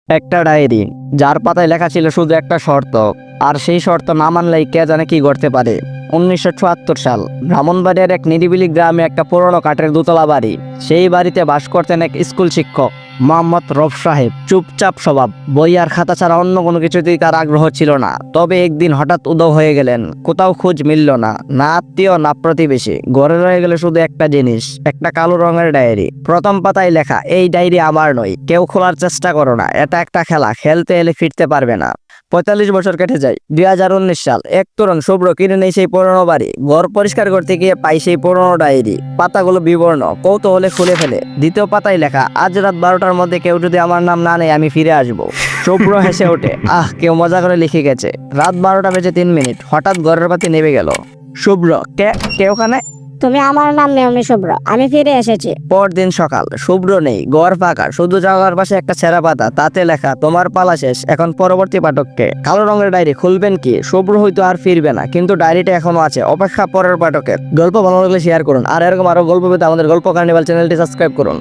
একটা ডায়েরি, যার পাতায় লেখা ছিল শুধু একটা শর্ত, আর সেই শর্ত না মানলেই কে জানে কি করতে পারে। 1974 সাল, ব্রাহ্মণবাড়িয়ার এক নিরিবিলি গ্রামে একটা পুরনো কাঠের দোতলা বাড়ি। সেই বাড়িতে বাস করতেন এক স্কুল শিক্ষক, মোহাম্মদ রফ সাহেব। চুপচাপ স্বভাব, বই আর খাতা ছাড়া অন্য কোনো কিছুতেই তার আগ্রহ ছিল না। তবে একদিন হঠাৎ উধাও হয়ে গেলেন। কোথাও খোঁজ মিলল না, না আত্মীয় না প্রতিবেশী। ঘরে রয়ে গেল শুধু একটা জিনিস, একটা কালো রঙের ডায়েরি। প্রথম পাতায় লেখা, এই ডায়েরি আমার নয়, কেউ খোলার চেষ্টা করো না, এটা একটা খেলা, খেলতে এলে ফিরতে পারবে না। 45 বছর কেটে যায়। 2019 সাল, এক তরুণ শুভ্র কিনে নেই সেই পুরনো বাড়ি। ঘর পরিষ্কার করতে গিয়ে পাই সেই পুরনো ডায়েরি। পাতাগুলো বিবর্ণ, কৌতূহলে খুলে ফেলে। দ্বিতীয় পাতায় লেখা, আজ রাত 12টার মধ্যে কেউ যদি আমার নাম না নেয় আমি ফিরে আসবো। শুভ্র হেসে ওঠে, কেউ মজা করে লিখে গেছে। রাত 12টা বেজে 3 মিনিট, হঠাৎ ঘরের বাতি নেমে গেল। শুভ্র, কে ওখানে? তুমি আমার নাম নেওনি শুভ্র, আমি ফিরে এসেছি। পরদিন সকাল, শুভ্র নেই, ঘর ফাঁকা, শুধু জানলার পাশে একটা ছেঁড়া পাতা, তাতে লেখা, তোমার পালা শেষ, এখন পরবর্তী পাঠককে। কালো রঙের ডায়েরি খুলবেন কি? শুভ্র হয়তো আর ফিরবে না, কিন্তু ডায়েরিটা এখনো আছে, অপেক্ষা পরের পাঠকের। গল্প ভালো লাগলে শেয়ার করুন, আর এরকম আরো গল্প পেতে আমাদের গল্প কার্নিভাল চ্যানেলটি সাবস্ক্রাইব করুন।